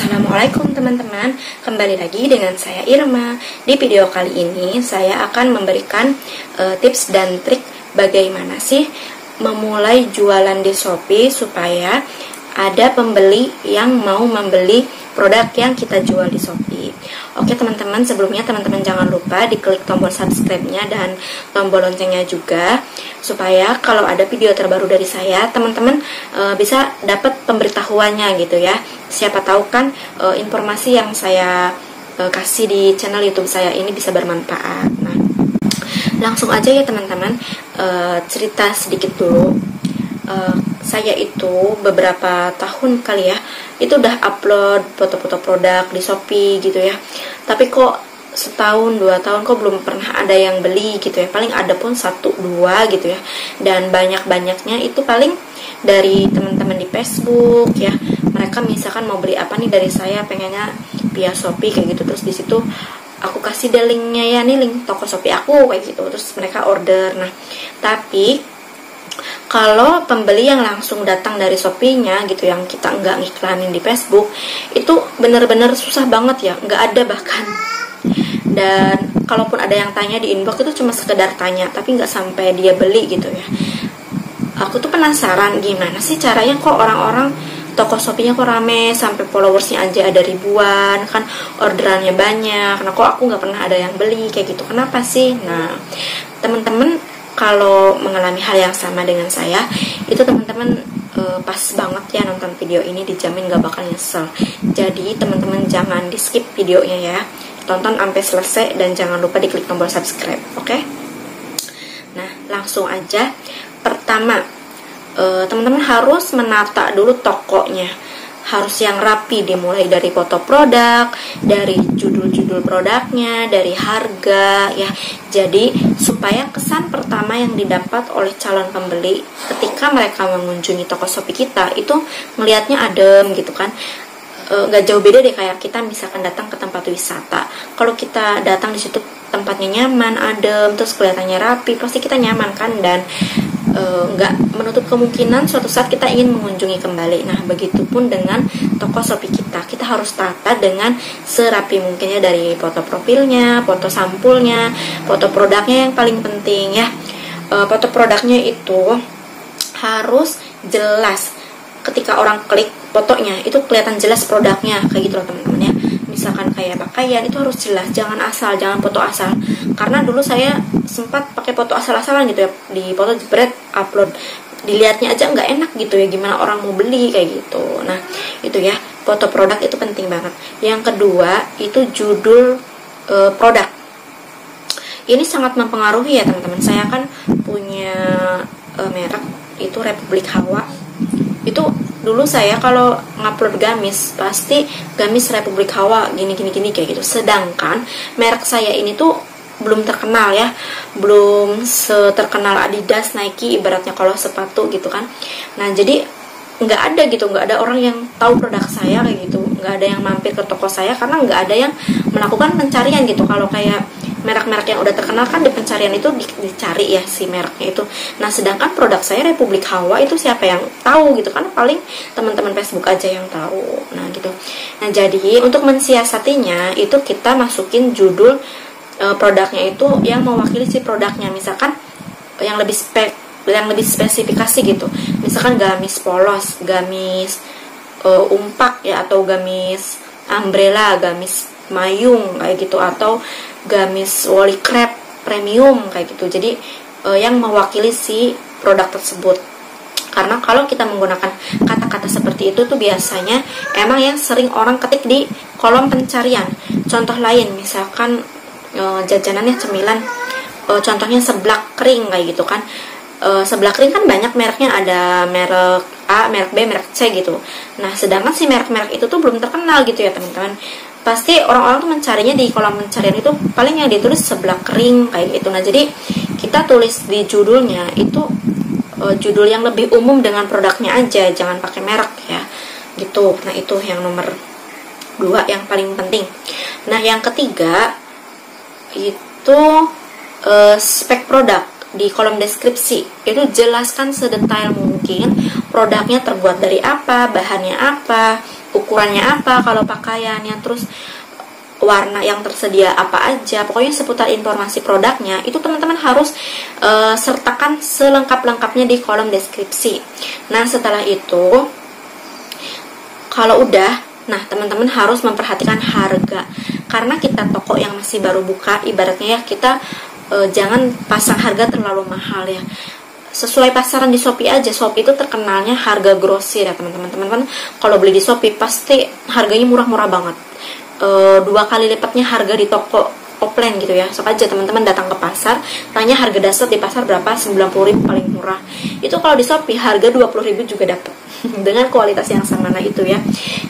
Assalamualaikum teman-teman, kembali lagi dengan saya Irma. Di video kali ini saya akan memberikan tips dan trik bagaimana sih memulai jualan di Shopee supaya ada pembeli yang mau membeli produk yang kita jual di Shopee. Oke teman-teman, sebelumnya teman-teman jangan lupa diklik tombol subscribe-nya dan tombol loncengnya juga, supaya kalau ada video terbaru dari saya, teman-teman bisa dapat pemberitahuannya gitu ya. Siapa tahu kan informasi yang saya kasih di channel YouTube saya ini bisa bermanfaat. Nah, langsung aja ya teman-teman, cerita sedikit dulu. Saya itu beberapa tahun kali ya, itu udah upload foto-foto produk di Shopee gitu ya. Tapi kok setahun, 2 tahun kok belum pernah ada yang beli gitu ya. Paling ada pun 1-2 gitu ya. Dan banyak-banyaknya itu paling dari teman-teman di Facebook ya. Mereka misalkan mau beli apa nih dari saya, pengennya via Shopee kayak gitu. Terus di situ aku kasih deh linknya ya, nih link toko Shopee aku kayak gitu. Terus mereka order. Nah, tapi kalau pembeli yang langsung datang dari Shopee-nya gitu, yang kita nggak ngiklanin di Facebook, itu bener-bener susah banget ya, nggak ada bahkan. Dan kalaupun ada yang tanya di inbox itu cuma sekedar tanya, tapi nggak sampai dia beli gitu ya. Aku tuh penasaran gimana sih caranya kok orang-orang toko Shopee-nya kok rame, sampai followersnya aja ada ribuan, kan orderannya banyak. Nah kok aku nggak pernah ada yang beli kayak gitu, kenapa sih? Nah teman-teman kalau mengalami hal yang sama dengan saya, itu teman-teman pas banget ya nonton video ini, dijamin gak bakal nyesel. Jadi teman-teman jangan di skip videonya ya, tonton sampai selesai dan jangan lupa diklik tombol subscribe, oke? Nah langsung aja. Pertama, teman-teman harus menata dulu tokonya, harus yang rapi, dimulai dari foto produk, dari judul-judul produknya, dari harga ya. Jadi supaya kesan pertama yang didapat oleh calon pembeli ketika mereka mengunjungi toko Shopee kita itu melihatnya adem gitu kan. Nggak jauh beda deh kayak kita misalkan datang ke tempat wisata. Kalau kita datang di situ tempatnya nyaman, adem, terus kelihatannya rapi, pasti kita nyaman kan, dan nggak menutup kemungkinan suatu saat kita ingin mengunjungi kembali. Nah begitupun dengan toko Shopee kita harus tata dengan serapi mungkinnya, dari foto profilnya, foto sampulnya, foto produknya yang paling penting ya. Foto produknya itu harus jelas, ketika orang klik fotonya itu kelihatan jelas produknya kayak gitu loh teman-teman ya. Misalkan kayak pakaian itu harus jelas, jangan foto asal. Karena dulu saya sempat pakai foto asal-asalan gitu ya, di foto jebret upload, dilihatnya aja nggak enak gitu ya, gimana orang mau beli kayak gitu. Nah itu ya, foto produk itu penting banget. Yang kedua itu judul produk. Ini sangat mempengaruhi ya teman-teman. Saya kan punya merek itu Republik Hawa. Itu dulu saya kalau ngupload gamis pasti gamis Republik Hawa gini kayak gitu. Sedangkan merek saya ini tuh belum terkenal ya, belum seterkenal Adidas, Nike ibaratnya kalau sepatu gitu kan. Nah jadi nggak ada orang yang tahu produk saya kayak gitu, nggak ada yang mampir ke toko saya karena nggak ada yang melakukan pencarian gitu. Kalau kayak merek-merek yang udah terkenal kan di pencarian itu dicari ya si mereknya itu. Nah sedangkan produk saya Republik Hawa itu siapa yang tahu gitu kan, paling teman-teman Facebook aja yang tahu. Nah gitu. Nah jadi untuk mensiasatinya itu kita masukin judul produknya itu yang mewakili si produknya. Misalkan yang lebih spesifikasi gitu. Misalkan gamis polos, gamis umpak ya, atau gamis umbrella, gamis mayung kayak gitu, atau gamis woolly crepe premium kayak gitu. Jadi yang mewakili si produk tersebut. Karena kalau kita menggunakan kata-kata seperti itu tuh biasanya emang yang sering orang ketik di kolom pencarian. Contoh lain misalkan jajanannya cemilan, contohnya seblak kering kayak gitu kan. Seblak kering kan banyak mereknya, ada merek A, merek B, merek C gitu. Nah sedangkan si merek-merek itu tuh belum terkenal gitu ya teman-teman. Pasti orang-orang tuh mencarinya di kolom pencarian itu paling yang ditulis seblak kering kayak gitu. Nah jadi kita tulis di judulnya itu judul yang lebih umum dengan produknya aja, jangan pakai merek ya gitu. Nah itu yang nomor 2 yang paling penting. Nah yang ketiga itu spek produk. Di kolom deskripsi itu jelaskan sedetail mungkin produknya terbuat dari apa, bahannya apa, ukurannya apa kalau pakaiannya, terus warna yang tersedia apa aja, pokoknya seputar informasi produknya itu teman-teman harus sertakan selengkap-lengkapnya di kolom deskripsi. Nah setelah itu kalau udah, nah teman-teman harus memperhatikan harga, karena kita toko yang masih baru buka, ibaratnya ya kita jangan pasang harga terlalu mahal ya, sesuai pasaran di Shopee aja. Shopee itu terkenalnya harga grosir ya teman-teman. Teman-teman kalau beli di Shopee pasti harganya murah-murah banget, 2 kali lipatnya harga di toko offline gitu ya. Sok aja teman-teman datang ke pasar, tanya harga dasar di pasar berapa, 90.000 paling murah. Itu kalau di Shopee harga 20.000 juga dapat dengan kualitas yang sama. Nah itu ya,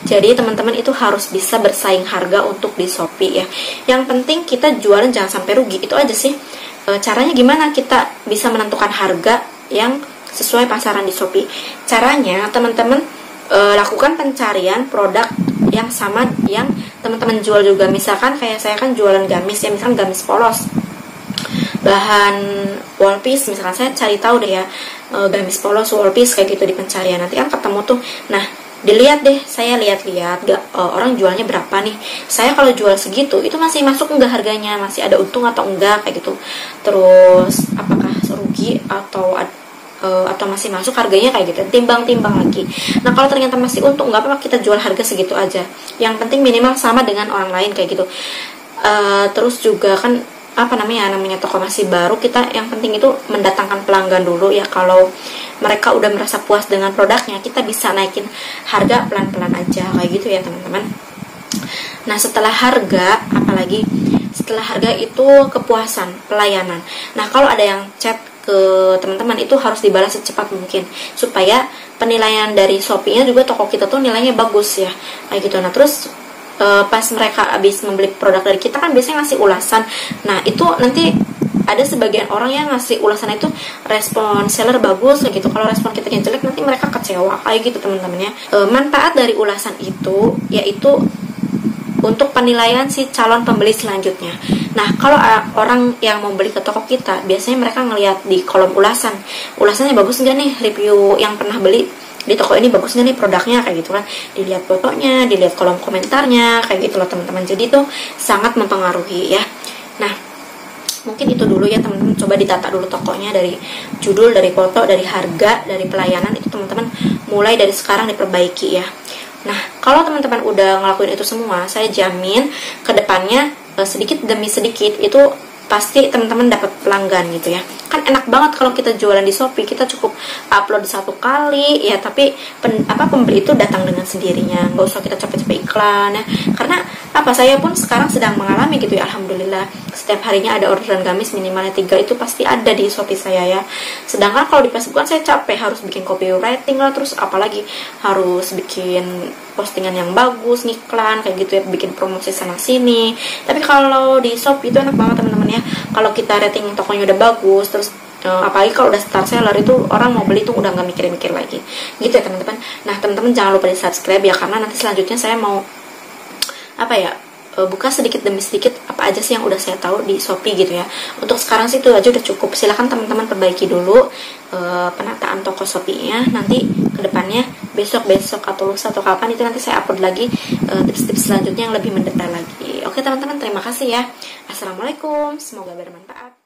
jadi teman-teman itu harus bisa bersaing harga untuk di Shopee ya. Yang penting kita jualan jangan sampai rugi, itu aja sih. Caranya gimana kita bisa menentukan harga yang sesuai pasaran di Shopee? Caranya teman-teman lakukan pencarian produk yang sama yang teman-teman jual juga. Misalkan kayak saya kan jualan gamis ya, misalkan gamis polos bahan wall piece, misalkan saya cari tahu deh ya gamis polos wall piece kayak gitu di pencarian, nanti kan ketemu tuh. Nah dilihat deh, saya lihat-lihat orang jualnya berapa nih, saya kalau jual segitu itu masih masuk enggak harganya, masih ada untung atau enggak kayak gitu, terus apakah rugi atau masih masuk harganya kayak gitu, timbang-timbang lagi. Nah kalau ternyata masih untung, nggak apa-apa kita jual harga segitu aja, yang penting minimal sama dengan orang lain kayak gitu. Terus juga kan namanya toko masih baru, kita yang penting itu mendatangkan pelanggan dulu ya. Kalau mereka udah merasa puas dengan produknya, kita bisa naikin harga pelan-pelan aja kayak gitu ya teman-teman. Nah setelah harga, apalagi setelah harga itu kepuasan pelayanan. Nah kalau ada yang chat ke teman-teman itu harus dibalas secepat mungkin, supaya penilaian dari Shopee-nya juga toko kita tuh nilainya bagus ya kayak gitu. Nah terus pas mereka habis membeli produk dari kita kan biasanya ngasih ulasan. Nah itu nanti ada sebagian orang yang ngasih ulasan itu respon seller bagus kayak gitu. Kalau respon kita yang jelek nanti mereka kecewa kayak gitu teman-teman ya. Manfaat dari ulasan itu yaitu untuk penilaian si calon pembeli selanjutnya. Nah kalau orang yang mau beli ke toko kita, biasanya mereka ngelihat di kolom ulasannya bagus nggak nih, review yang pernah beli di toko ini bagus nggak nih produknya kayak gitu kan, dilihat fotonya, dilihat kolom komentarnya kayak gitu loh teman-teman. Jadi itu sangat mempengaruhi ya. Nah mungkin itu dulu ya teman-teman, coba ditata dulu tokonya, dari judul, dari foto, dari harga, dari pelayanan, itu teman-teman mulai dari sekarang diperbaiki ya. Nah kalau teman-teman udah ngelakuin itu semua, saya jamin kedepannya sedikit demi sedikit itu pasti teman-teman dapat pelanggan gitu ya. Kan enak banget kalau kita jualan di Shopee, kita cukup upload 1 kali ya, tapi pembeli itu datang dengan sendirinya, nggak usah kita capek-capek iklan ya. Karena saya pun sekarang sedang mengalami gitu ya, alhamdulillah setiap harinya ada orderan gamis minimalnya 3 itu pasti ada di Shopee saya ya. Sedangkan kalau di Facebook kan saya capek, harus bikin copywriting lah, terus apalagi harus bikin postingan yang bagus, ngiklan kayak gitu ya, bikin promosi sana sini. Tapi kalau di Shopee itu enak banget teman-teman ya, kalau kita rating tokonya udah bagus, terus apalagi kalau udah start seller itu orang mau beli tuh udah nggak mikir-mikir lagi gitu ya teman-teman. Nah teman-teman jangan lupa di subscribe ya, karena nanti selanjutnya saya mau buka sedikit demi sedikit apa aja sih yang udah saya tahu di Shopee gitu ya. Untuk sekarang sih itu aja udah cukup. Silahkan teman-teman perbaiki dulu penataan toko Shopee-nya. Nanti kedepannya besok atau lusa atau kapan itu nanti saya upload lagi tips-tips selanjutnya yang lebih mendetail lagi. Oke teman-teman, terima kasih ya. Assalamualaikum, semoga bermanfaat.